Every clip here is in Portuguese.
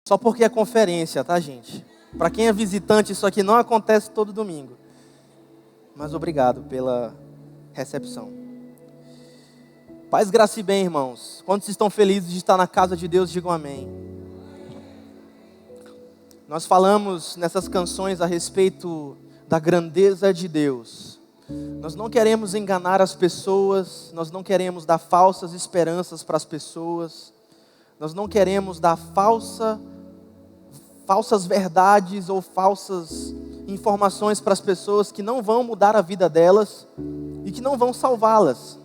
Só porque é conferência, tá, gente? Para quem é visitante, isso aqui não acontece todo domingo. Mas obrigado pela recepção. Paz, graça e bem, irmãos. Quantos estão felizes de estar na casa de Deus, digam amém. Nós falamos nessas canções a respeito da grandeza de Deus. Nós não queremos enganar as pessoas, nós não queremos dar falsas esperanças para as pessoas, nós não queremos dar falsas verdades ou falsas informações para as pessoas que não vão mudar a vida delas e que não vão salvá-las.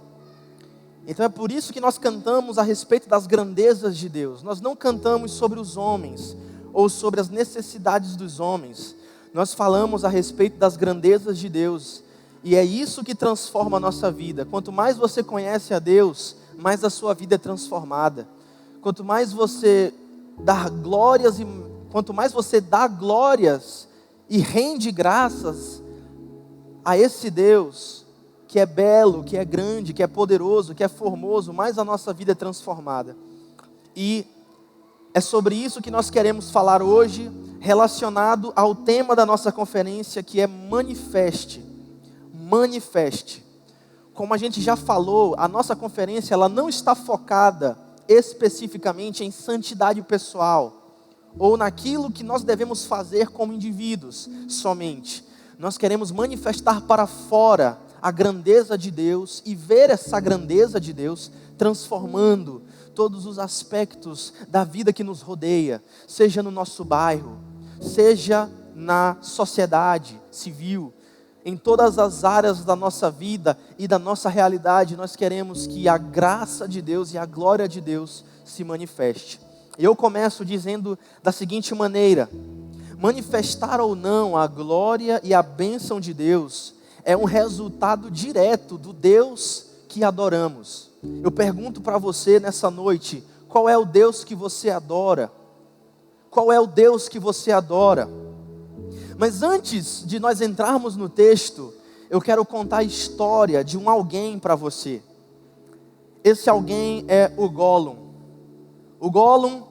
Então é por isso que nós cantamos a respeito das grandezas de Deus. Nós não cantamos sobre os homens ou sobre as necessidades dos homens. Nós falamos a respeito das grandezas de Deus. E é isso que transforma a nossa vida. Quanto mais você conhece a Deus, mais a sua vida é transformada. Quanto mais você dá glórias e rende graças a esse Deus que é belo, que é grande, que é poderoso, que é formoso, mais a nossa vida é transformada. E é sobre isso que nós queremos falar hoje, relacionado ao tema da nossa conferência, que é manifeste. Manifeste. Como a gente já falou, a nossa conferência ela não está focada especificamente em santidade pessoal, ou naquilo que nós devemos fazer como indivíduos somente. Nós queremos manifestar para fora a grandeza de Deus e ver essa grandeza de Deus transformando todos os aspectos da vida que nos rodeia, seja no nosso bairro, seja na sociedade civil, em todas as áreas da nossa vida e da nossa realidade. Nós queremos que a graça de Deus e a glória de Deus se manifeste. Eu começo dizendo da seguinte maneira: manifestar ou não a glória e a bênção de Deus é um resultado direto do Deus que adoramos. Eu pergunto para você nessa noite, qual é o Deus que você adora? Qual é o Deus que você adora? Mas antes de nós entrarmos no texto, eu quero contar a história de um alguém para você. Esse alguém é o Gollum. O Gollum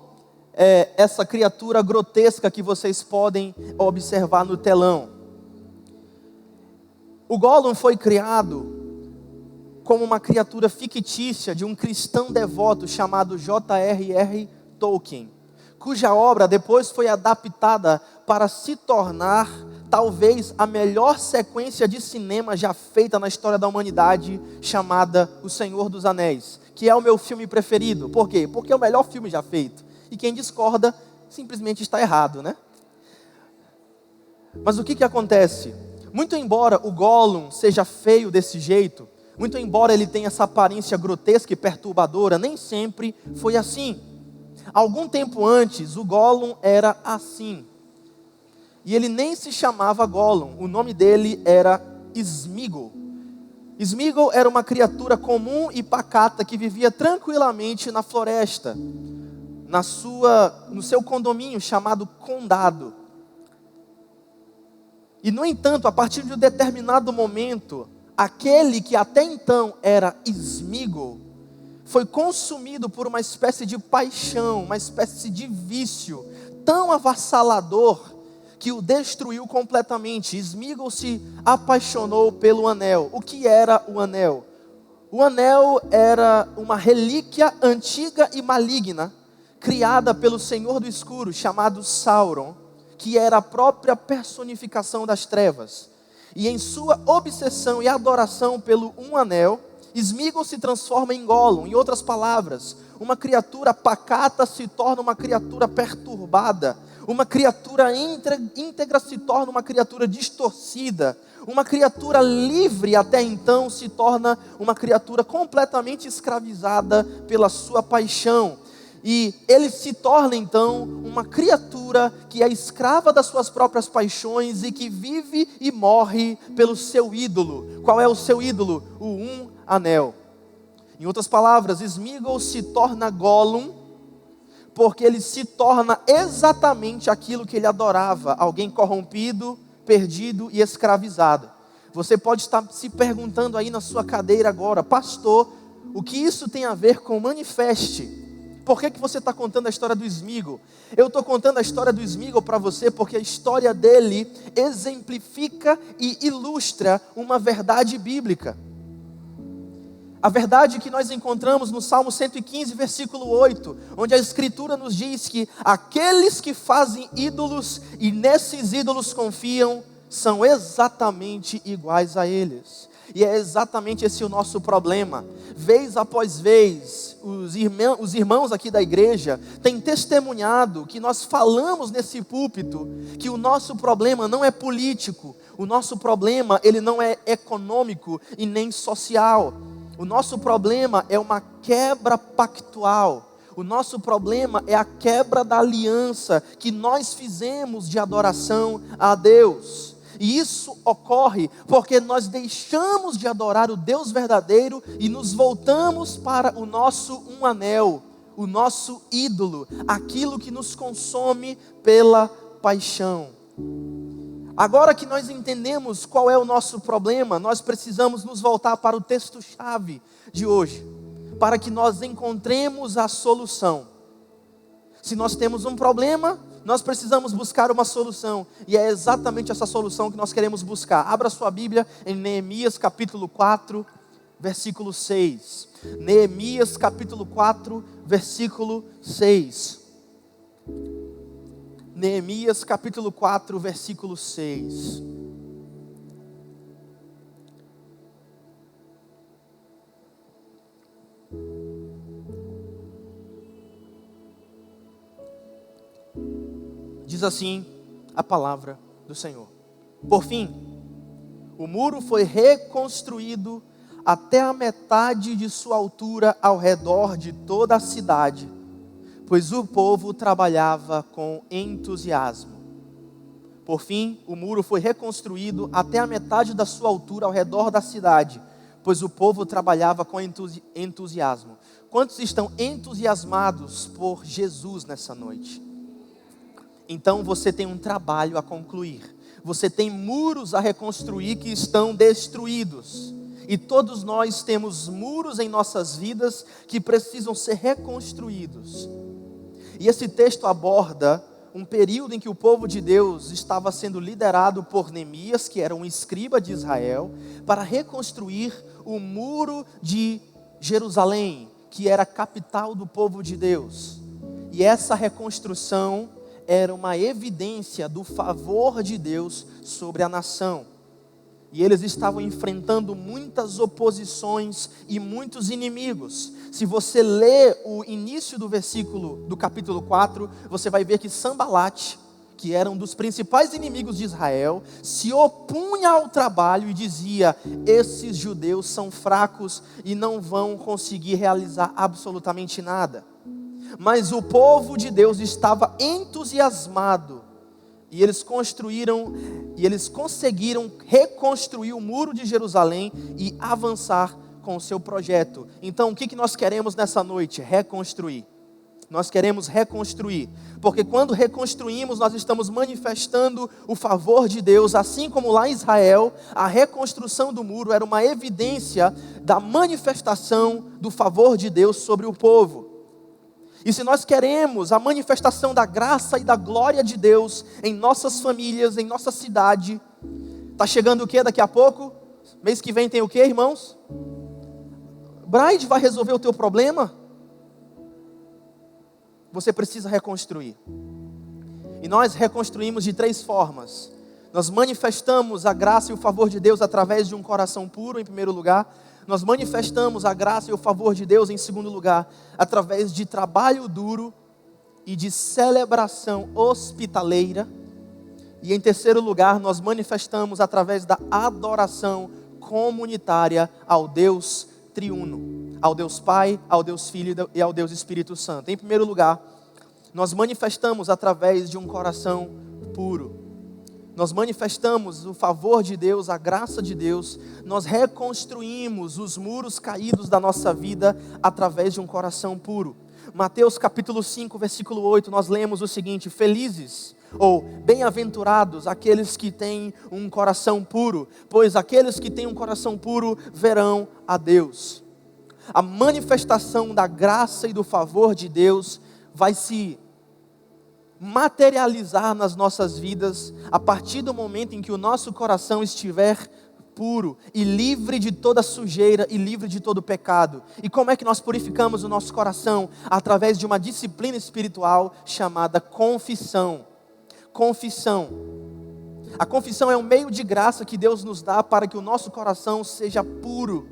é essa criatura grotesca que vocês podem observar no telão. O Gollum foi criado como uma criatura fictícia de um cristão devoto chamado J.R.R. Tolkien, cuja obra depois foi adaptada para se tornar talvez a melhor sequência de cinema já feita na história da humanidade, chamada O Senhor dos Anéis, que é o meu filme preferido. Por quê? Porque é o melhor filme já feito. E quem discorda simplesmente está errado, né? Mas o que acontece? Muito embora o Gollum seja feio desse jeito, muito embora ele tenha essa aparência grotesca e perturbadora, nem sempre foi assim. Algum tempo antes, o Gollum era assim. E ele nem se chamava Gollum, o nome dele era Sméagol. Sméagol era uma criatura comum e pacata que vivia tranquilamente na floresta, no seu condomínio chamado Condado. E no entanto, a partir de um determinado momento, aquele que até então era Sméagol foi consumido por uma espécie de paixão, uma espécie de vício tão avassalador que o destruiu completamente. Sméagol se apaixonou pelo anel. O que era o anel? O anel era uma relíquia antiga e maligna, criada pelo Senhor do Escuro, chamado Sauron, que era a própria personificação das trevas. E em sua obsessão e adoração pelo um anel, Sméagol se transforma em Gollum. Em outras palavras, uma criatura pacata se torna uma criatura perturbada, uma criatura íntegra se torna uma criatura distorcida, uma criatura livre até então se torna uma criatura completamente escravizada pela sua paixão. E ele se torna então uma criatura que é escrava das suas próprias paixões e que vive e morre pelo seu ídolo. Qual é o seu ídolo? O Um Anel. Em outras palavras, Sméagol se torna Gollum porque ele se torna exatamente aquilo que ele adorava: alguém corrompido, perdido e escravizado. Você pode estar se perguntando aí na sua cadeira agora: pastor, o que isso tem a ver com manifeste? Por que você está contando a história do Smigol? Eu estou contando a história do Smigol para você porque a história dele exemplifica e ilustra uma verdade bíblica. A verdade que nós encontramos no Salmo 115, versículo 8, onde a Escritura nos diz que aqueles que fazem ídolos e nesses ídolos confiam, são exatamente iguais a eles. E é exatamente esse o nosso problema. Vez após vez, os irmãos aqui da igreja têm testemunhado que nós falamos nesse púlpito que o nosso problema não é político, o nosso problema ele não é econômico e nem social. O nosso problema é uma quebra pactual. O nosso problema é a quebra da aliança que nós fizemos de adoração a Deus. E isso ocorre porque nós deixamos de adorar o Deus verdadeiro e nos voltamos para o nosso um anel, o nosso ídolo, aquilo que nos consome pela paixão. Agora que nós entendemos qual é o nosso problema, nós precisamos nos voltar para o texto-chave de hoje, para que nós encontremos a solução. Se nós temos um problema, nós precisamos buscar uma solução, e é exatamente essa solução que nós queremos buscar. Abra sua Bíblia em Neemias capítulo 4, versículo 6. Neemias capítulo 4, versículo 6. Neemias capítulo 4, versículo 6. Diz assim a palavra do Senhor: por fim, o muro foi reconstruído até a metade de sua altura ao redor de toda a cidade, pois o povo trabalhava com entusiasmo. Por fim, o muro foi reconstruído até a metade da sua altura ao redor da cidade, pois o povo trabalhava com entusiasmo. Quantos estão entusiasmados por Jesus nessa noite? Então você tem um trabalho a concluir. Você tem muros a reconstruir que estão destruídos. E todos nós temos muros em nossas vidas que precisam ser reconstruídos. E esse texto aborda um período em que o povo de Deus estava sendo liderado por Neemias, que era um escriba de Israel, para reconstruir o muro de Jerusalém, que era a capital do povo de Deus. E essa reconstrução era uma evidência do favor de Deus sobre a nação. E eles estavam enfrentando muitas oposições e muitos inimigos. Se você lê o início do versículo do capítulo 4, você vai ver que Sambalate, que era um dos principais inimigos de Israel, se opunha ao trabalho e dizia: esses judeus são fracos e não vão conseguir realizar absolutamente nada. Mas o povo de Deus estava entusiasmado, e eles conseguiram reconstruir o muro de Jerusalém e avançar com o seu projeto. Então o que nós queremos nessa noite? Reconstruir. Nós queremos reconstruir, porque quando reconstruímos, nós estamos manifestando o favor de Deus, assim como lá em Israel, a reconstrução do muro era uma evidência da manifestação do favor de Deus sobre o povo. E se nós queremos a manifestação da graça e da glória de Deus em nossas famílias, em nossa cidade, está chegando o que daqui a pouco? Mês que vem tem o que, irmãos? Bride vai resolver o teu problema? Você precisa reconstruir. E nós reconstruímos de 3 formas. Nós manifestamos a graça e o favor de Deus através de um coração puro, em primeiro lugar. Nós manifestamos a graça e o favor de Deus, em segundo lugar, através de trabalho duro e de celebração hospitaleira. E em terceiro lugar, nós manifestamos através da adoração comunitária ao Deus triuno, ao Deus Pai, ao Deus Filho e ao Deus Espírito Santo. Em primeiro lugar, nós manifestamos através de um coração puro. Nós manifestamos o favor de Deus, a graça de Deus. Nós reconstruímos os muros caídos da nossa vida através de um coração puro. Mateus capítulo 5, versículo 8, nós lemos o seguinte: felizes ou bem-aventurados aqueles que têm um coração puro, pois aqueles que têm um coração puro verão a Deus. a manifestação da graça e do favor de Deus vai se materializar nas nossas vidas a partir do momento em que o nosso coração estiver puro e livre de toda sujeira e livre de todo pecado. E como é que nós purificamos o nosso coração? Através de uma disciplina espiritual chamada confissão. Confissão. A confissão é um meio de graça que Deus nos dá para que o nosso coração seja puro.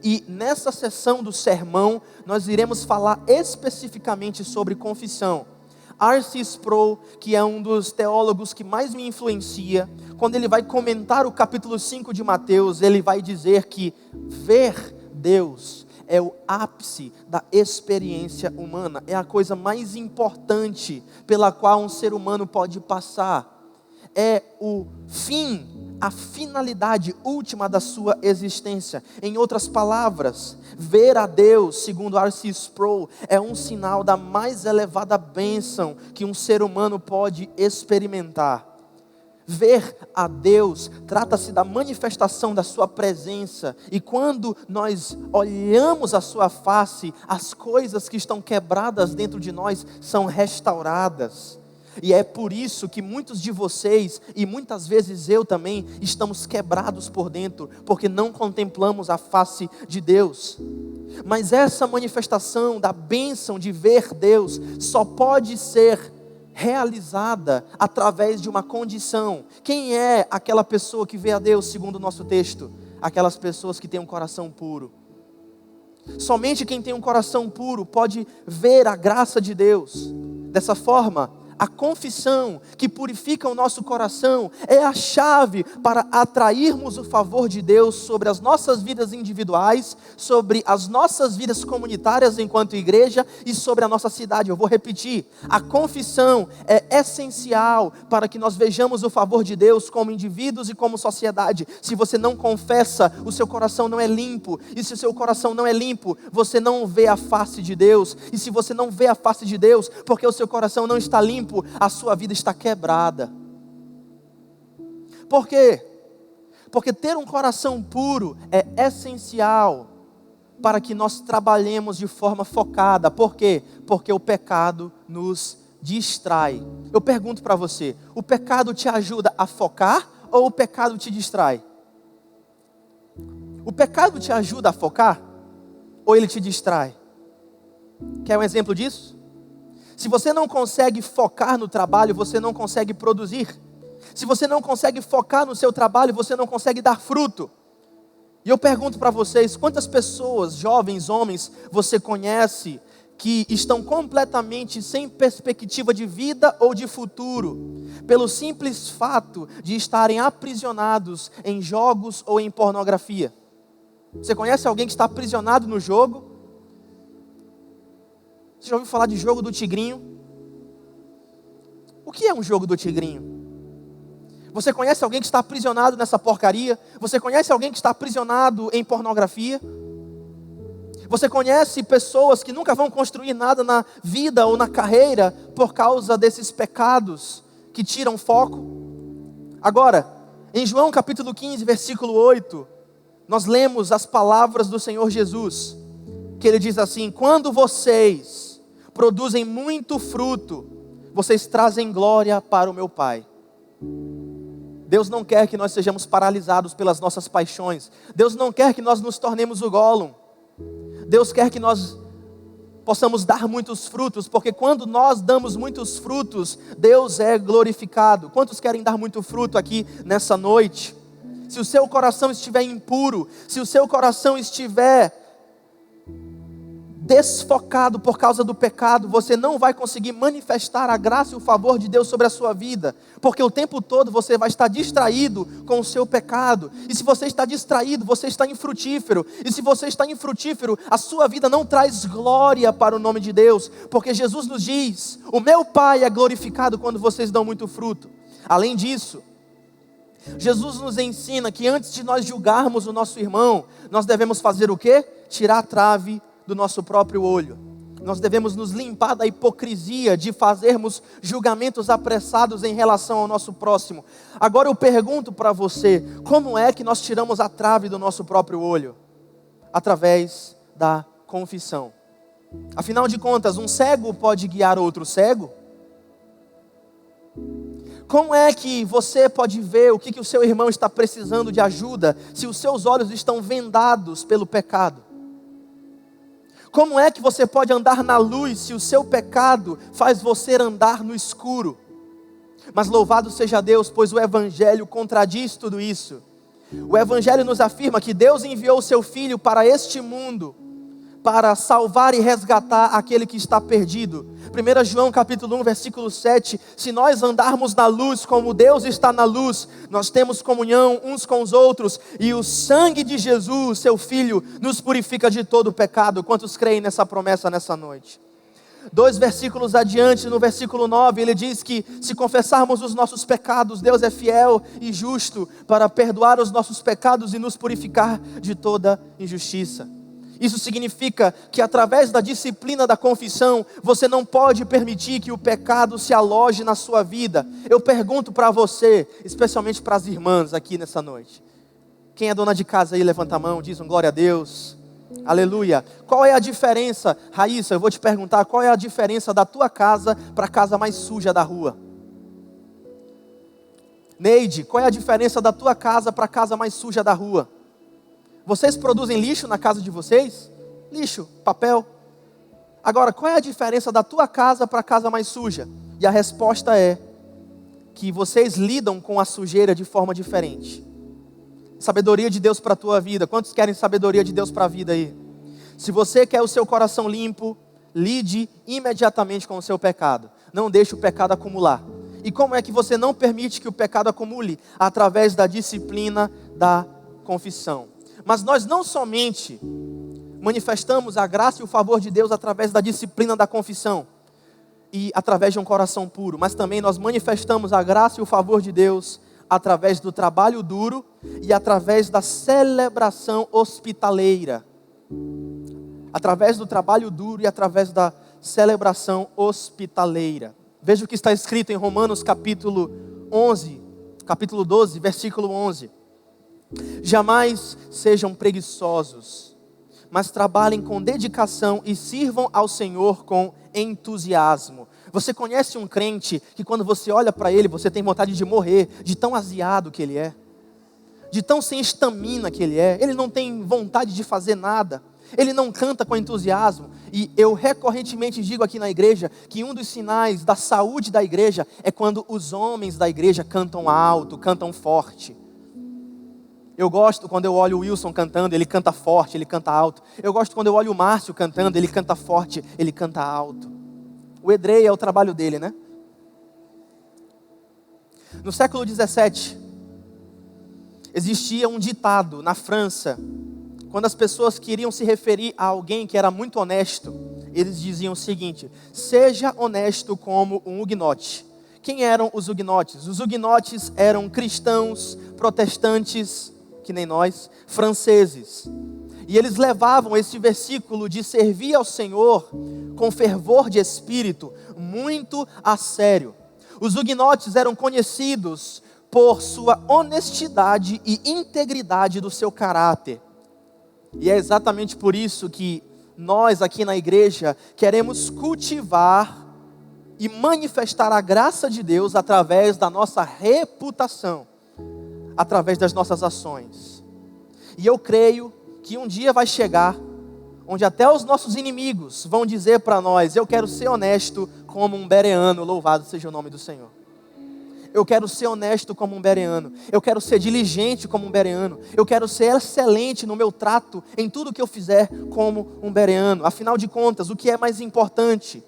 E nessa sessão do sermão, nós iremos falar especificamente sobre confissão. R.C. Sproul, que é um dos teólogos que mais me influencia, quando ele vai comentar o capítulo 5 de Mateus, ele vai dizer que ver Deus é o ápice da experiência humana, é a coisa mais importante pela qual um ser humano pode passar, é o fim, a finalidade última da sua existência. Em outras palavras, ver a Deus, segundo R.C. Sproul, é um sinal da mais elevada bênção que um ser humano pode experimentar. Ver a Deus trata-se da manifestação da sua presença, e quando nós olhamos a sua face, as coisas que estão quebradas dentro de nós são restauradas. E é por isso que muitos de vocês, e muitas vezes eu também, estamos quebrados por dentro, porque não contemplamos a face de Deus. Mas essa manifestação da bênção de ver Deus só pode ser realizada através de uma condição. Quem é aquela pessoa que vê a Deus segundo o nosso texto? Aquelas pessoas que têm um coração puro. Somente quem tem um coração puro pode ver a graça de Deus. Dessa forma, a confissão que purifica o nosso coração é a chave para atrairmos o favor de Deus sobre as nossas vidas individuais, sobre as nossas vidas comunitárias enquanto igreja e sobre a nossa cidade. Eu vou repetir, a confissão é essencial para que nós vejamos o favor de Deus como indivíduos e como sociedade. Se você não confessa, o seu coração não é limpo, e se o seu coração não é limpo, você não vê a face de Deus, e se você não vê a face de Deus, porque o seu coração não está limpo, a sua vida está quebrada. Por quê? Porque ter um coração puro é essencial para que nós trabalhemos de forma focada. Por quê? Porque o pecado nos distrai. Eu pergunto para você, o pecado te ajuda a focar ou o pecado te distrai? O pecado te ajuda a focar ou ele te distrai? Quer um exemplo disso? Se você não consegue focar no trabalho, você não consegue produzir. Se você não consegue focar no seu trabalho, você não consegue dar fruto. E eu pergunto para vocês, quantas pessoas, jovens, homens, você conhece que estão completamente sem perspectiva de vida ou de futuro, pelo simples fato de estarem aprisionados em jogos ou em pornografia? Você conhece alguém que está aprisionado no jogo? Você já ouviu falar de jogo do tigrinho? O que é um jogo do tigrinho? Você conhece alguém que está aprisionado nessa porcaria? Você conhece alguém que está aprisionado em pornografia? Você conhece pessoas que nunca vão construir nada na vida ou na carreira por causa desses pecados que tiram foco? Agora, em João capítulo 15, versículo 8, nós lemos as palavras do Senhor Jesus, que Ele diz assim: quando vocês produzem muito fruto, vocês trazem glória para o meu Pai. Deus não quer que nós sejamos paralisados pelas nossas paixões. Deus não quer que nós nos tornemos o Gollum. Deus quer que nós possamos dar muitos frutos, porque quando nós damos muitos frutos, Deus é glorificado. Quantos querem dar muito fruto aqui nessa noite? Se o seu coração estiver impuro, se o seu coração estiver desfocado por causa do pecado, você não vai conseguir manifestar a graça e o favor de Deus sobre a sua vida, porque o tempo todo você vai estar distraído com o seu pecado, e se você está distraído, você está infrutífero, e se você está infrutífero, a sua vida não traz glória para o nome de Deus, porque Jesus nos diz: o meu Pai é glorificado quando vocês dão muito fruto. Além disso, Jesus nos ensina que antes de nós julgarmos o nosso irmão, nós devemos fazer o quê? Tirar a trave do nosso próprio olho. Nós devemos nos limpar da hipocrisia de fazermos julgamentos apressados em relação ao nosso próximo. Agora eu pergunto para você, como é que nós tiramos a trave do nosso próprio olho? Através da confissão. Afinal de contas, um cego pode guiar outro cego? Como é que você pode ver o que o seu irmão está precisando de ajuda, se os seus olhos estão vendados pelo pecado? Como é que você pode andar na luz, se o seu pecado faz você andar no escuro? Mas louvado seja Deus, pois o Evangelho contradiz tudo isso. O Evangelho nos afirma que Deus enviou o seu Filho para este mundo, para salvar e resgatar aquele que está perdido. 1 João capítulo 1, versículo 7, se nós andarmos na luz como Deus está na luz, nós temos comunhão uns com os outros, e o sangue de Jesus, seu Filho, nos purifica de todo o pecado. Quantos creem nessa promessa nessa noite? 2 versículos adiante, no versículo 9, ele diz que se confessarmos os nossos pecados, Deus é fiel e justo para perdoar os nossos pecados e nos purificar de toda injustiça. Isso significa que através da disciplina da confissão, você não pode permitir que o pecado se aloje na sua vida. Eu pergunto para você, especialmente para as irmãs aqui nessa noite. Quem é dona de casa aí, levanta a mão, diz um glória a Deus. Aleluia. Qual é a diferença, Raíssa, eu vou te perguntar, qual é a diferença da tua casa para a casa mais suja da rua? Neide, qual é a diferença da tua casa para a casa mais suja da rua? Vocês produzem lixo na casa de vocês? Lixo, papel. Agora, qual é a diferença da tua casa para a casa mais suja? E a resposta é que vocês lidam com a sujeira de forma diferente. Sabedoria de Deus para a tua vida. Quantos querem sabedoria de Deus para a vida aí? Se você quer o seu coração limpo, lide imediatamente com o seu pecado. Não deixe o pecado acumular. E como é que você não permite que o pecado acumule? Através da disciplina da confissão. Mas nós não somente manifestamos a graça e o favor de Deus através da disciplina da confissão e através de um coração puro, mas também nós manifestamos a graça e o favor de Deus através do trabalho duro e através da celebração hospitaleira. Através do trabalho duro e através da celebração hospitaleira. Veja o que está escrito em Romanos capítulo 12, versículo 11. Jamais sejam preguiçosos, mas trabalhem com dedicação e sirvam ao Senhor com entusiasmo. Você conhece um crente que quando você olha para ele, você tem vontade de morrer, de tão aziado que ele é, de tão sem estamina que ele é, ele não tem vontade de fazer nada, ele não canta com entusiasmo. E eu recorrentemente digo aqui na igreja que um dos sinais da saúde da igreja é quando os homens da igreja cantam alto, cantam forte. Eu gosto quando eu olho o Wilson cantando, ele canta forte, ele canta alto. Eu gosto quando eu olho o Márcio cantando, ele canta forte, ele canta alto. O Edrei é o trabalho dele, né? No século 17, existia um ditado na França, quando as pessoas queriam se referir a alguém que era muito honesto, eles diziam o seguinte: seja honesto como um huguenote. Quem eram os huguenotes? Os huguenotes eram cristãos, protestantes, que nem nós, franceses. E eles levavam esse versículo de servir ao Senhor com fervor de espírito muito a sério. Os huguenotes eram conhecidos por sua honestidade e integridade do seu caráter. E é exatamente por isso que nós aqui na igreja queremos cultivar e manifestar a graça de Deus através da nossa reputação, através das nossas ações. E eu creio que um dia vai chegar onde até os nossos inimigos vão dizer para nós: eu quero ser honesto como um bereano, louvado seja o nome do Senhor. Eu quero ser honesto como um bereano. Eu quero ser diligente como um bereano. Eu quero ser excelente no meu trato, em tudo que eu fizer como um bereano. Afinal de contas, o que é mais importante?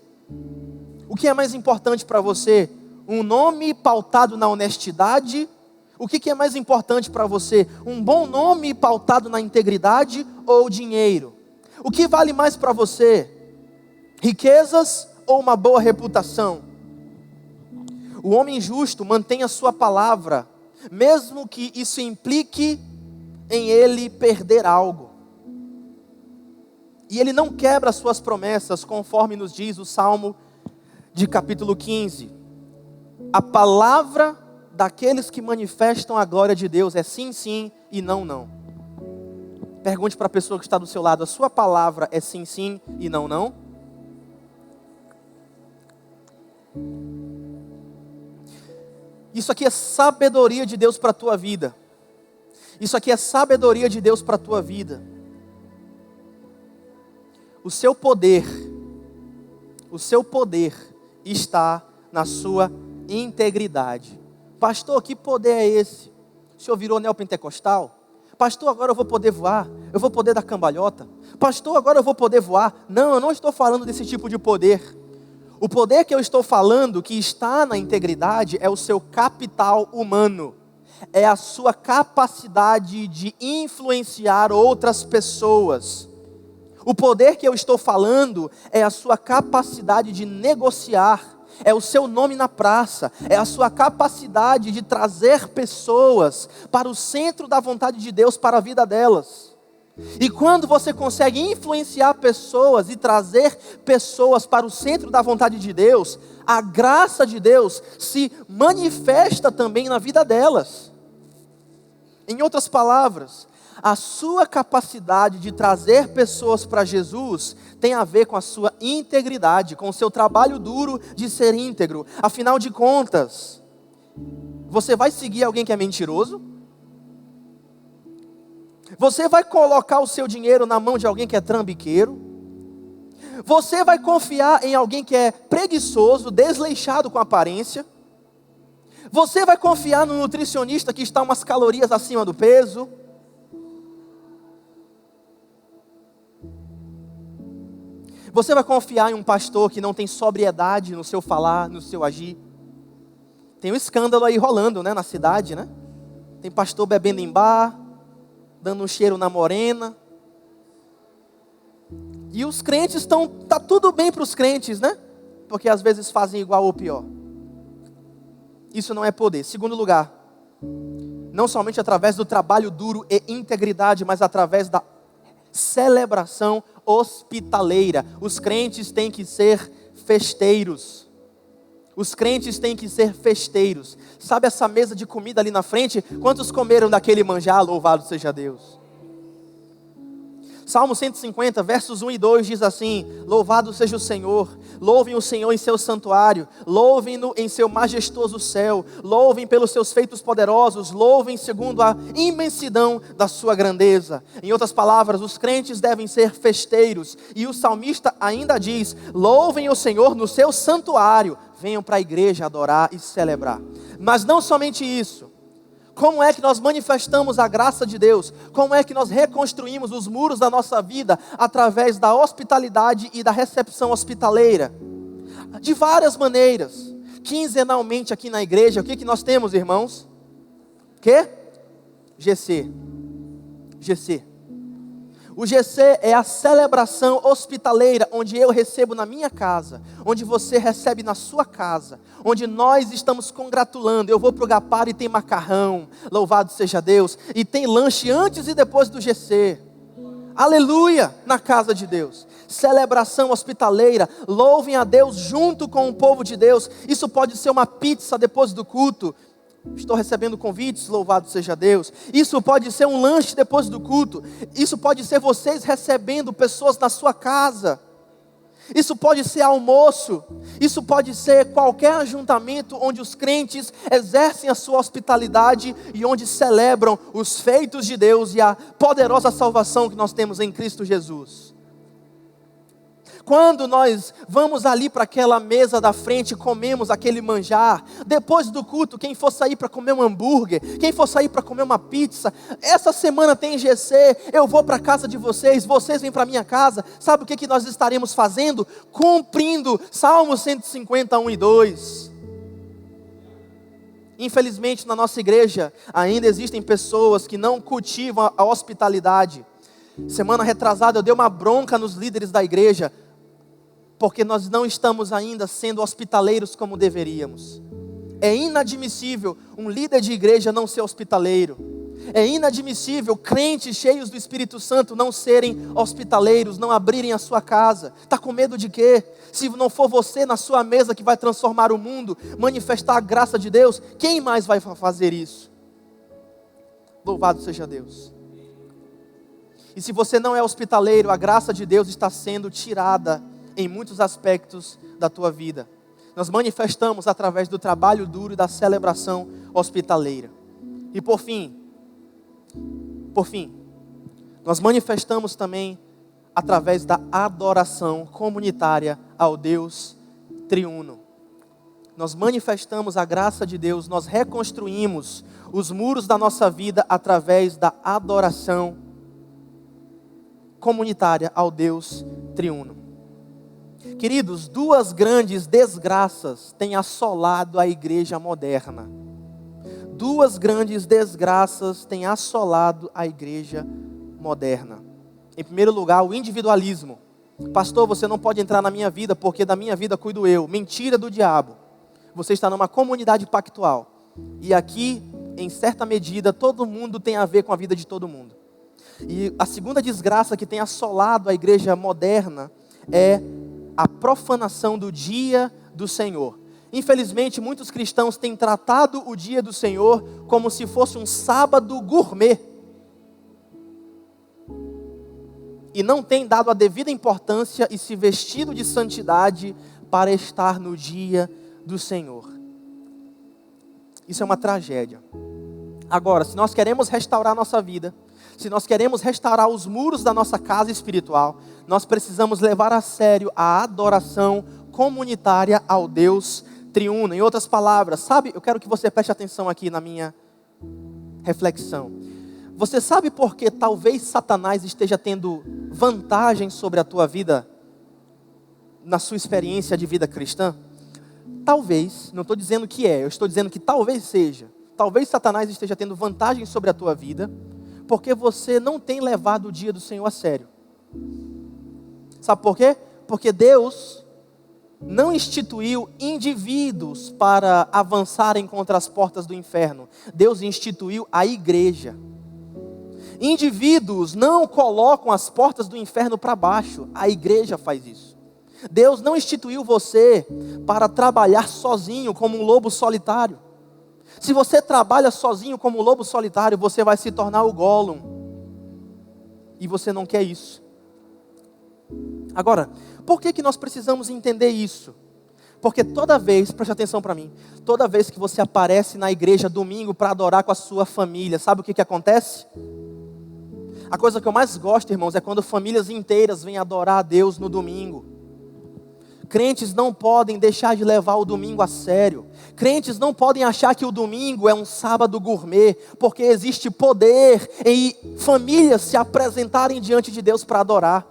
O que é mais importante para você? Um nome pautado na honestidade? O que é mais importante para você? Um bom nome pautado na integridade ou dinheiro? O que vale mais para você? Riquezas ou uma boa reputação? O homem justo mantém a sua palavra, mesmo que isso implique em ele perder algo. E ele não quebra as suas promessas, conforme nos diz o Salmo de capítulo 15. A palavra daqueles que manifestam a glória de Deus é sim, sim e não, não. Pergunte para a pessoa que está do seu lado: a sua palavra é sim, sim e não, não? Isso aqui é sabedoria de Deus para a tua vida. Isso aqui é sabedoria de Deus para a tua vida. O seu poder está na sua integridade. Pastor, que poder é esse? O senhor virou neopentecostal? Pastor, agora eu vou poder voar? Eu vou poder dar cambalhota? Pastor, agora eu vou poder voar? Não, eu não estou falando desse tipo de poder. O poder que eu estou falando, que está na integridade, é o seu capital humano. É a sua capacidade de influenciar outras pessoas. O poder que eu estou falando é a sua capacidade de negociar. É o seu nome na praça, é a sua capacidade de trazer pessoas para o centro da vontade de Deus para a vida delas. E quando você consegue influenciar pessoas e trazer pessoas para o centro da vontade de Deus, a graça de Deus se manifesta também na vida delas. Em outras palavras, a sua capacidade de trazer pessoas para Jesus tem a ver com a sua integridade, com o seu trabalho duro de ser íntegro. Afinal de contas, você vai seguir alguém que é mentiroso? Você vai colocar o seu dinheiro na mão de alguém que é trambiqueiro? Você vai confiar em alguém que é preguiçoso, desleixado com a aparência? Você vai confiar no nutricionista que está umas calorias acima do peso? Você vai confiar em um pastor que não tem sobriedade no seu falar, no seu agir? Tem um escândalo aí rolando, né, na cidade, né? Tem pastor bebendo em bar, dando um cheiro na morena. E os crentes tá tudo bem para os crentes, né? Porque às vezes fazem igual ou pior. Isso não é poder. Segundo lugar, não somente através do trabalho duro e integridade, mas através da celebração hospitaleira. Os crentes têm que ser festeiros. Os crentes têm que ser festeiros. Sabe essa mesa de comida ali na frente? Quantos comeram daquele manjar? Louvado seja Deus. Salmo 150, versos 1 e 2 diz assim: louvado seja o Senhor, louvem o Senhor em seu santuário, louvem-no em seu majestoso céu, louvem pelos seus feitos poderosos, louvem segundo a imensidão da sua grandeza. Em outras palavras, os crentes devem ser festeiros, e o salmista ainda diz: louvem o Senhor no seu santuário, venham para a igreja adorar e celebrar. Mas não somente isso. Como é que nós manifestamos a graça de Deus? Como é que nós reconstruímos os muros da nossa vida através da hospitalidade e da recepção hospitaleira? De várias maneiras. Quinzenalmente aqui na igreja, o que nós temos, irmãos? Que? GC. O GC é a celebração hospitaleira, onde eu recebo na minha casa, onde você recebe na sua casa, onde nós estamos congratulando. Eu vou para o Gapar e tem macarrão, louvado seja Deus, e tem lanche antes e depois do GC. Aleluia, na casa de Deus. Celebração hospitaleira, louvem a Deus junto com o povo de Deus. Isso pode ser uma pizza depois do culto. Estou recebendo convites, louvado seja Deus. Isso pode ser um lanche depois do culto. Isso pode ser vocês recebendo pessoas na sua casa. Isso pode ser almoço. Isso pode ser qualquer ajuntamento onde os crentes exercem a sua hospitalidade e onde celebram os feitos de Deus e a poderosa salvação que nós temos em Cristo Jesus. Quando nós vamos ali para aquela mesa da frente, comemos aquele manjar, depois do culto, quem for sair para comer um hambúrguer, quem for sair para comer uma pizza, essa semana tem GC, eu vou para a casa de vocês, vocês vêm para a minha casa, sabe o que nós estaremos fazendo? Cumprindo Salmo 150, 1 e 2. Infelizmente na nossa igreja ainda existem pessoas que não cultivam a hospitalidade. Semana retrasada eu dei uma bronca nos líderes da igreja, porque nós não estamos ainda sendo hospitaleiros como deveríamos. É inadmissível um líder de igreja não ser hospitaleiro. É inadmissível crentes cheios do Espírito Santo não serem hospitaleiros, não abrirem a sua casa. Está com medo de quê? Se não for você na sua mesa que vai transformar o mundo, manifestar a graça de Deus, quem mais vai fazer isso? Louvado seja Deus. E se você não é hospitaleiro, a graça de Deus está sendo tirada em muitos aspectos da tua vida. Nós manifestamos através do trabalho duro e da celebração hospitaleira. E por fim, nós manifestamos também através da adoração comunitária ao Deus triuno. Nós manifestamos a graça de Deus, nós reconstruímos os muros da nossa vida através da adoração comunitária ao Deus triuno. Queridos, duas grandes desgraças têm assolado a igreja moderna. Duas grandes desgraças têm assolado a igreja moderna. Em primeiro lugar, o individualismo. Pastor, você não pode entrar na minha vida porque da minha vida cuido eu. Mentira do diabo. Você está numa comunidade pactual. E aqui, em certa medida, todo mundo tem a ver com a vida de todo mundo. E a segunda desgraça que tem assolado a igreja moderna é a profanação do dia do Senhor. Infelizmente, muitos cristãos têm tratado o dia do Senhor como se fosse um sábado gourmet. E não têm dado a devida importância e se vestido de santidade para estar no dia do Senhor. Isso é uma tragédia. Agora, se nós queremos restaurar a nossa vida, se nós queremos restaurar os muros da nossa casa espiritual, nós precisamos levar a sério a adoração comunitária ao Deus triuno. Em outras palavras, sabe, eu quero que você preste atenção aqui na minha reflexão. Você sabe por que talvez Satanás esteja tendo vantagem sobre a tua vida, na sua experiência de vida cristã? Talvez, não estou dizendo que eu estou dizendo que talvez seja. Talvez Satanás esteja tendo vantagem sobre a tua vida, porque você não tem levado o dia do Senhor a sério. Sabe por quê? Porque Deus não instituiu indivíduos para avançarem contra as portas do inferno. Deus instituiu a igreja. Indivíduos não colocam as portas do inferno para baixo. A igreja faz isso. Deus não instituiu você para trabalhar sozinho como um lobo solitário. Se você trabalha sozinho como um lobo solitário, você vai se tornar o Gollum. E você não quer isso. Agora, por que nós precisamos entender isso? Porque toda vez, preste atenção para mim, toda vez que você aparece na igreja domingo para adorar com a sua família, sabe o que acontece? A coisa que eu mais gosto, irmãos, é quando famílias inteiras vêm adorar a Deus no domingo. Crentes não podem deixar de levar o domingo a sério. Crentes não podem achar que o domingo é um sábado gourmet, porque existe poder em famílias se apresentarem diante de Deus para adorar.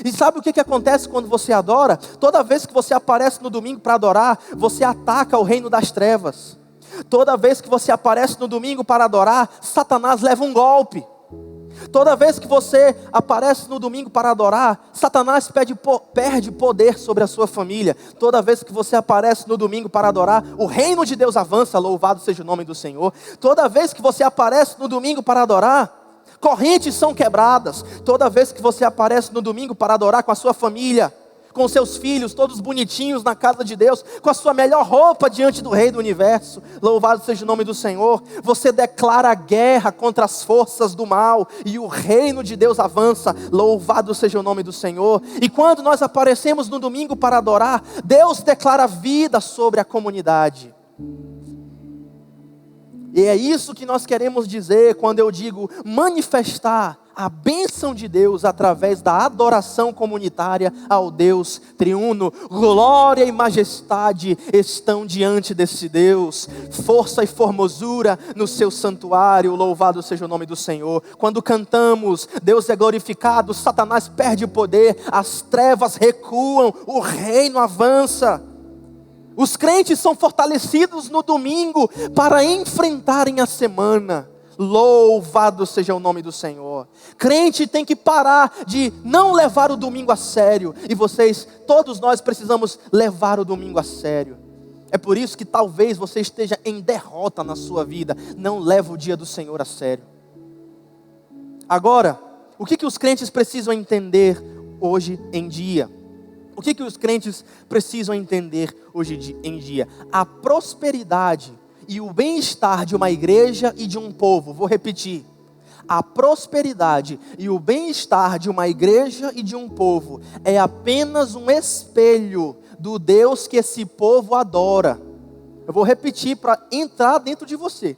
E sabe o que acontece quando você adora? Toda vez que você aparece no domingo para adorar, você ataca o reino das trevas. Toda vez que você aparece no domingo para adorar, Satanás leva um golpe. Toda vez que você aparece no domingo para adorar, Satanás perde poder sobre a sua família. Toda vez que você aparece no domingo para adorar, o reino de Deus avança, louvado seja o nome do Senhor. Toda vez que você aparece no domingo para adorar, correntes são quebradas. Toda vez que você aparece no domingo para adorar com a sua família, com seus filhos, todos bonitinhos na casa de Deus, com a sua melhor roupa diante do Rei do Universo, louvado seja o nome do Senhor, você declara guerra contra as forças do mal, e o reino de Deus avança, louvado seja o nome do Senhor. E quando nós aparecemos no domingo para adorar, Deus declara vida sobre a comunidade. E é isso que nós queremos dizer quando eu digo manifestar a bênção de Deus através da adoração comunitária ao Deus triuno. Glória e majestade estão diante desse Deus, força e formosura no seu santuário, louvado seja o nome do Senhor. Quando cantamos, Deus é glorificado, Satanás perde o poder, as trevas recuam, o reino avança. Os crentes são fortalecidos no domingo para enfrentarem a semana. Louvado seja o nome do Senhor. Crente tem que parar de não levar o domingo a sério. E todos nós precisamos levar o domingo a sério. É por isso que talvez você esteja em derrota na sua vida. Não leva o dia do Senhor a sério. Agora, o que os crentes precisam entender hoje em dia? O que os crentes precisam entender hoje em dia? A prosperidade e o bem-estar de uma igreja e de um povo. Vou repetir. A prosperidade e o bem-estar de uma igreja e de um povo é apenas um espelho do Deus que esse povo adora. Eu vou repetir para entrar dentro de você.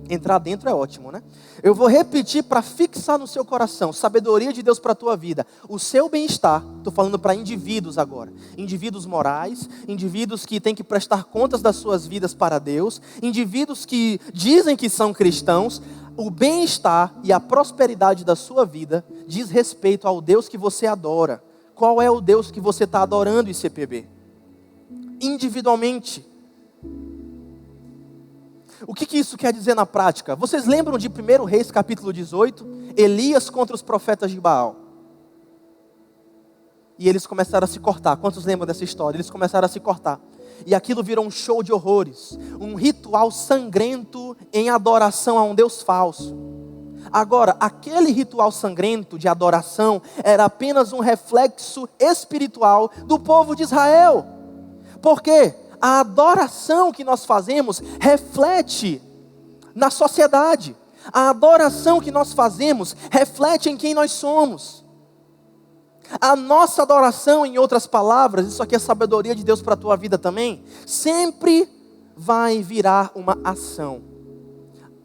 Entrar dentro é ótimo, né? Eu vou repetir para fixar no seu coração. Sabedoria de Deus para a tua vida. O seu bem-estar, estou falando para indivíduos agora. Indivíduos morais, indivíduos que têm que prestar contas das suas vidas para Deus, indivíduos que dizem que são cristãos. O bem-estar e a prosperidade da sua vida diz respeito ao Deus que você adora. Qual é o Deus que você está adorando, ICPB? Individualmente. O que isso quer dizer na prática? Vocês lembram de 1 Reis capítulo 18? Elias contra os profetas de Baal. E eles começaram a se cortar. Quantos lembram dessa história? Eles começaram a se cortar. E aquilo virou um show de horrores. Um ritual sangrento em adoração a um Deus falso. Agora, aquele ritual sangrento de adoração era apenas um reflexo espiritual do povo de Israel. Por quê? A adoração que nós fazemos reflete na sociedade. A adoração que nós fazemos reflete em quem nós somos. A nossa adoração, em outras palavras, isso aqui é sabedoria de Deus para a tua vida também, sempre vai virar uma ação.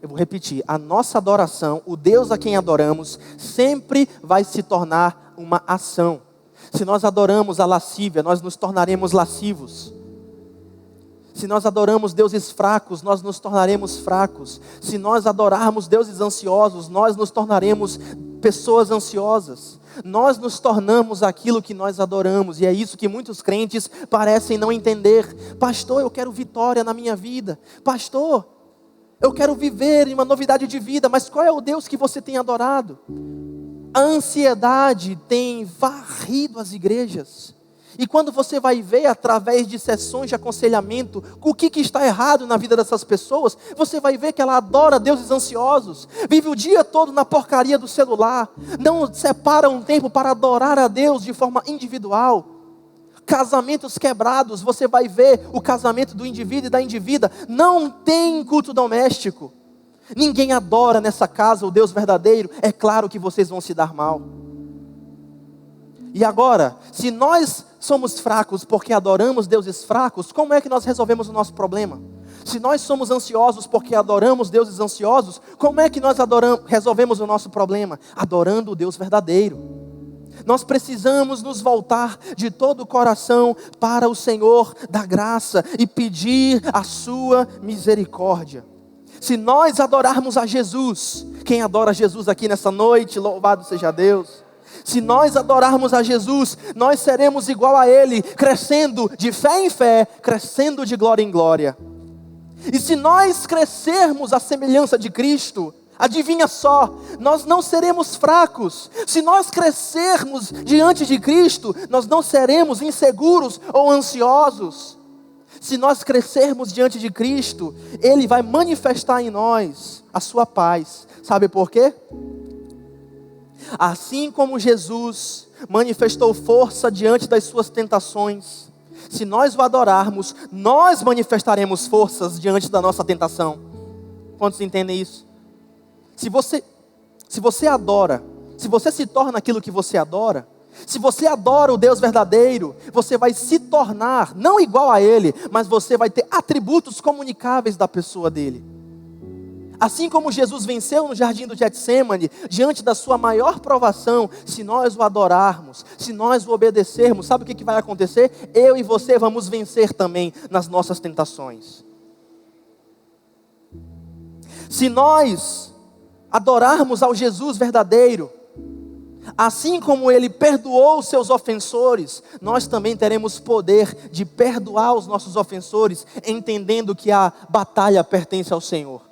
Eu vou repetir, a nossa adoração, o Deus a quem adoramos, sempre vai se tornar uma ação. Se nós adoramos a lascívia, nós nos tornaremos lascivos. Se nós adoramos deuses fracos, nós nos tornaremos fracos. Se nós adorarmos deuses ansiosos, nós nos tornaremos pessoas ansiosas. Nós nos tornamos aquilo que nós adoramos. E é isso que muitos crentes parecem não entender. Pastor, eu quero vitória na minha vida. Pastor, eu quero viver em uma novidade de vida. Mas qual é o Deus que você tem adorado? A ansiedade tem varrido as igrejas. E quando você vai ver através de sessões de aconselhamento o que está errado na vida dessas pessoas, você vai ver que ela adora deuses ansiosos, vive o dia todo na porcaria do celular, não separa um tempo para adorar a Deus de forma individual. Casamentos quebrados, você vai ver o casamento do indivíduo e da indivídua, não tem culto doméstico. Ninguém adora nessa casa o Deus verdadeiro, é claro que vocês vão se dar mal. E agora, se nós somos fracos porque adoramos deuses fracos, como é que nós resolvemos o nosso problema? Se nós somos ansiosos porque adoramos deuses ansiosos, como é que nós resolvemos o nosso problema? Adorando o Deus verdadeiro. Nós precisamos nos voltar de todo o coração para o Senhor da graça e pedir a sua misericórdia. Se nós adorarmos a Jesus, quem adora Jesus aqui nessa noite, louvado seja Deus. Se nós adorarmos a Jesus, nós seremos igual a Ele, crescendo de fé em fé, crescendo de glória em glória. E se nós crescermos à semelhança de Cristo, adivinha só, nós não seremos fracos. Se nós crescermos diante de Cristo, nós não seremos inseguros ou ansiosos. Se nós crescermos diante de Cristo, Ele vai manifestar em nós a sua paz. Sabe por quê? Assim como Jesus manifestou força diante das suas tentações, se nós o adorarmos, nós manifestaremos forças diante da nossa tentação. Quantos entendem isso? Se você adora, se você se torna aquilo que você adora, se você adora o Deus verdadeiro, você vai se tornar, não igual a Ele, mas você vai ter atributos comunicáveis da pessoa dele. Assim como Jesus venceu no jardim do Getsêmani, diante da sua maior provação, se nós o adorarmos, se nós o obedecermos, sabe o que vai acontecer? Eu e você vamos vencer também nas nossas tentações. Se nós adorarmos ao Jesus verdadeiro, assim como Ele perdoou os seus ofensores, nós também teremos poder de perdoar os nossos ofensores, entendendo que a batalha pertence ao Senhor.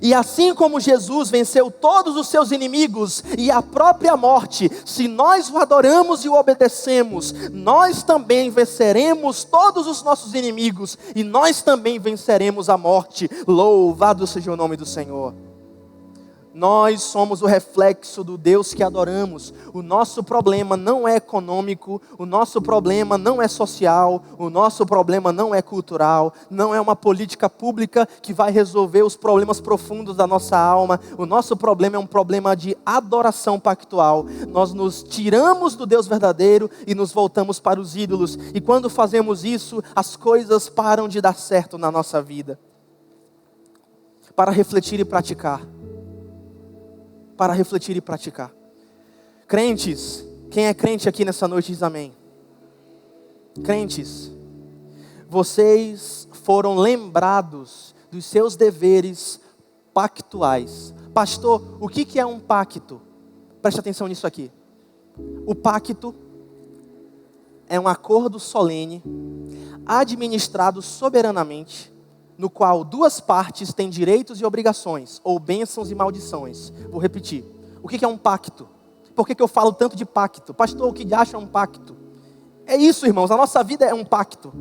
E assim como Jesus venceu todos os seus inimigos e a própria morte, se nós o adoramos e o obedecemos, nós também venceremos todos os nossos inimigos e nós também venceremos a morte. Louvado seja o nome do Senhor. Nós somos o reflexo do Deus que adoramos. O nosso problema não é econômico, o nosso problema não é social, o nosso problema não é cultural, não é uma política pública que vai resolver os problemas profundos da nossa alma. O nosso problema é um problema de adoração pactual. Nós nos tiramos do Deus verdadeiro e nos voltamos para os ídolos. E quando fazemos isso, as coisas param de dar certo na nossa vida. Para refletir e praticar. Para refletir e praticar. Crentes, quem é crente aqui nessa noite diz amém. Crentes, vocês foram lembrados dos seus deveres pactuais. Pastor, o que é um pacto? Preste atenção nisso aqui. O pacto é um acordo solene, administrado soberanamente, no qual duas partes têm direitos e obrigações, ou bênçãos e maldições. Vou repetir. O que é um pacto? Por que eu falo tanto de pacto? Pastor, o que acha é um pacto? É isso, irmãos, a nossa vida é um pacto.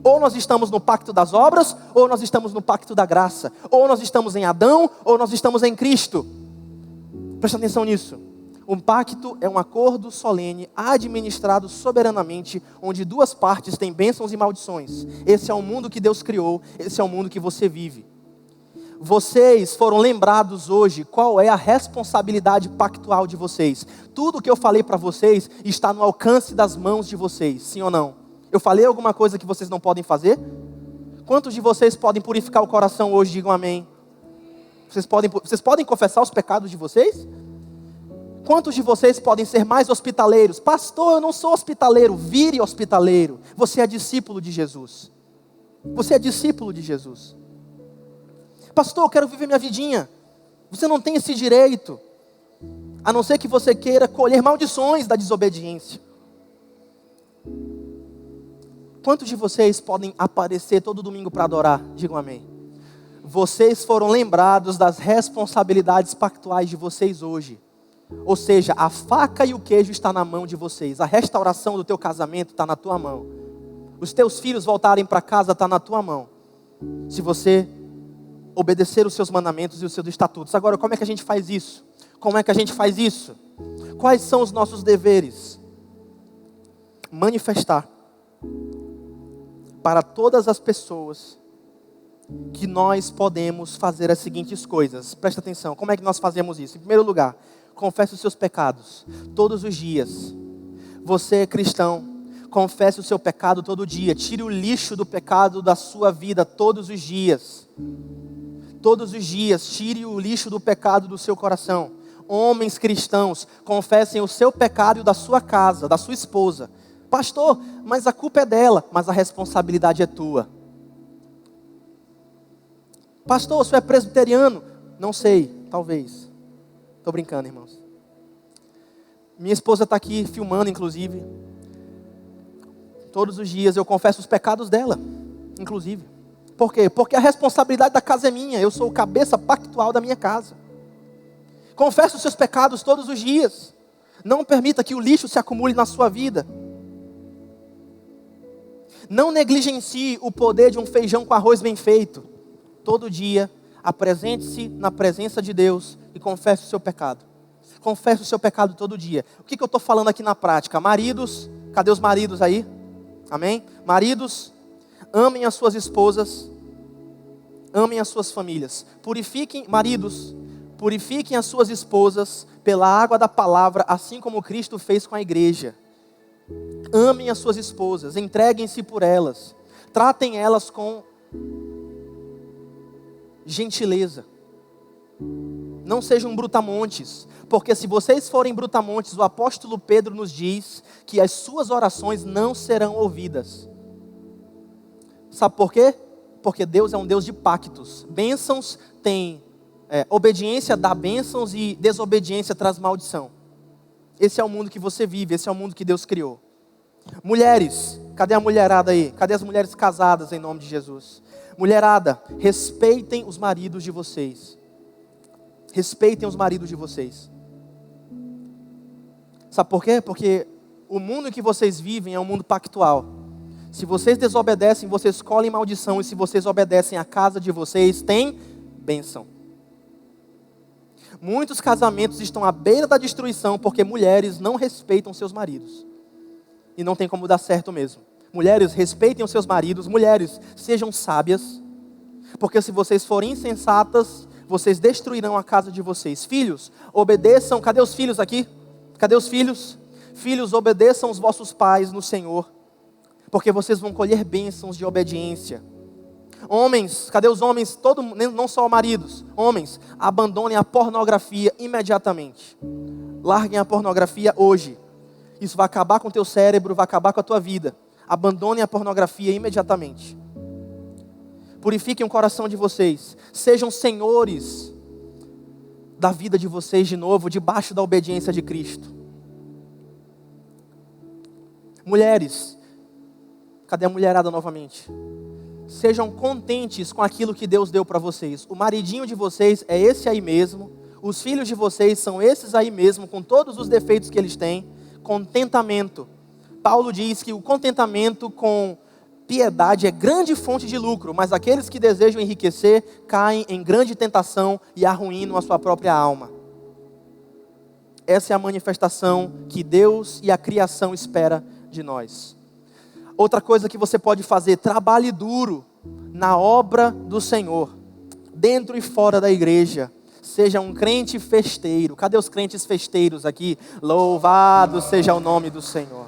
Ou nós estamos no pacto das obras, ou nós estamos no pacto da graça. Ou nós estamos em Adão, ou nós estamos em Cristo. Presta atenção nisso. Um pacto é um acordo solene, administrado soberanamente, onde duas partes têm bênçãos e maldições. Esse é o mundo que Deus criou, esse é o mundo que você vive. Vocês foram lembrados hoje qual é a responsabilidade pactual de vocês. Tudo que eu falei para vocês está no alcance das mãos de vocês, sim ou não? Eu falei alguma coisa que vocês não podem fazer? Quantos de vocês podem purificar o coração hoje? Digam amém. Vocês podem confessar os pecados de vocês? Quantos de vocês podem ser mais hospitaleiros? Pastor, eu não sou hospitaleiro. Vire hospitaleiro. Você é discípulo de Jesus. Você é discípulo de Jesus. Pastor, eu quero viver minha vidinha. Você não tem esse direito. A não ser que você queira colher maldições da desobediência. Quantos de vocês podem aparecer todo domingo para adorar? Digam amém. Vocês foram lembrados das responsabilidades pactuais de vocês hoje. Ou seja, a faca e o queijo está na mão de vocês. A restauração do teu casamento está na tua mão. Os teus filhos voltarem para casa está na tua mão. Se você obedecer os seus mandamentos e os seus estatutos. Agora, como é que a gente faz isso? Como é que a gente faz isso? Quais são os nossos deveres? Manifestar para todas as pessoas que nós podemos fazer as seguintes coisas. Presta atenção, como é que nós fazemos isso? Em primeiro lugar, confesse os seus pecados todos os dias. Você é cristão, confesse o seu pecado todo dia. Tire o lixo do pecado da sua vida todos os dias. Todos os dias, tire o lixo do pecado do seu coração. Homens cristãos, confessem o seu pecado e o da sua casa, da sua esposa. Pastor, mas a culpa é dela, mas a responsabilidade é tua. Pastor, o senhor é presbiteriano? Não sei, talvez. Estou brincando, irmãos. Minha esposa está aqui filmando, inclusive. Todos os dias eu confesso os pecados dela, inclusive. Por quê? Porque a responsabilidade da casa é minha. Eu sou o cabeça pactual da minha casa. Confesse os seus pecados todos os dias. Não permita que o lixo se acumule na sua vida. Não negligencie o poder de um feijão com arroz bem feito. Todo dia, apresente-se na presença de Deus e confesse o seu pecado. Confesse o seu pecado todo dia. O que eu estou falando aqui na prática? Maridos, cadê os maridos aí? Amém? Maridos, amem as suas esposas, amem as suas famílias. Maridos, purifiquem as suas esposas pela água da palavra, assim como Cristo fez com a igreja. Amem as suas esposas, entreguem-se por elas, tratem elas com gentileza. Não sejam brutamontes, porque se vocês forem brutamontes, o apóstolo Pedro nos diz que as suas orações não serão ouvidas. Sabe por quê? Porque Deus é um Deus de pactos. Bênçãos tem, obediência dá bênçãos e desobediência traz maldição. Esse é o mundo que você vive, esse é o mundo que Deus criou. Mulheres, cadê a mulherada aí? Cadê as mulheres casadas em nome de Jesus? Mulherada, respeitem os maridos de vocês. Respeitem os maridos de vocês. Sabe por quê? Porque o mundo que vocês vivem é um mundo pactual. Se vocês desobedecem, vocês colhem maldição. E se vocês obedecem, a casa de vocês tem bênção. Muitos casamentos estão à beira da destruição porque mulheres não respeitam seus maridos. E não tem como dar certo mesmo. Mulheres, respeitem os seus maridos. Mulheres, sejam sábias. Porque se vocês forem insensatas, vocês destruirão a casa de vocês. Filhos, obedeçam. Cadê os filhos aqui? Cadê os filhos? Filhos, obedeçam os vossos pais no Senhor, porque vocês vão colher bênçãos de obediência. Homens, cadê os homens? Não só maridos. Homens, abandonem a pornografia imediatamente. Larguem a pornografia hoje. Isso vai acabar com o teu cérebro, vai acabar com a tua vida. Abandonem a pornografia imediatamente. Purifiquem o coração de vocês. Sejam senhores da vida de vocês de novo, debaixo da obediência de Cristo. Mulheres, cadê a mulherada novamente? Sejam contentes com aquilo que Deus deu para vocês. O maridinho de vocês é esse aí mesmo. Os filhos de vocês são esses aí mesmo, com todos os defeitos que eles têm. Contentamento. Paulo diz que o contentamento com piedade é grande fonte de lucro, mas aqueles que desejam enriquecer caem em grande tentação e arruinam a sua própria alma. Essa é a manifestação que Deus e a criação espera de nós. Outra coisa que você pode fazer: trabalhe duro na obra do Senhor, dentro e fora da igreja. Seja um crente festeiro. Cadê os crentes festeiros aqui? Louvado seja o nome do Senhor.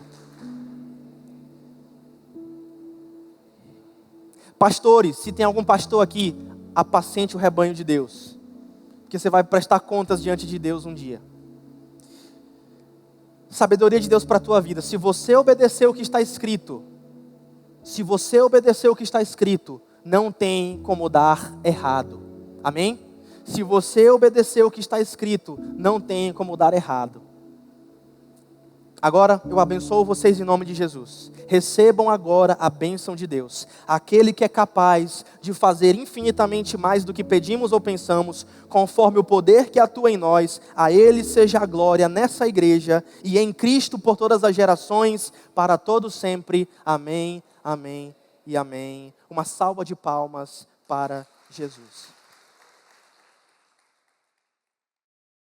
Pastores, se tem algum pastor aqui, apacente o rebanho de Deus, porque você vai prestar contas diante de Deus um dia. Sabedoria de Deus para a tua vida. Se você obedecer o que está escrito, não tem como dar errado. Amém? Se você obedecer o que está escrito, não tem como dar errado. Agora eu abençoo vocês em nome de Jesus. Recebam agora a bênção de Deus, aquele que é capaz de fazer infinitamente mais do que pedimos ou pensamos, conforme o poder que atua em nós. A Ele seja a glória nessa igreja e em Cristo por todas as gerações, para todos sempre. Amém, amém e amém. Uma salva de palmas para Jesus.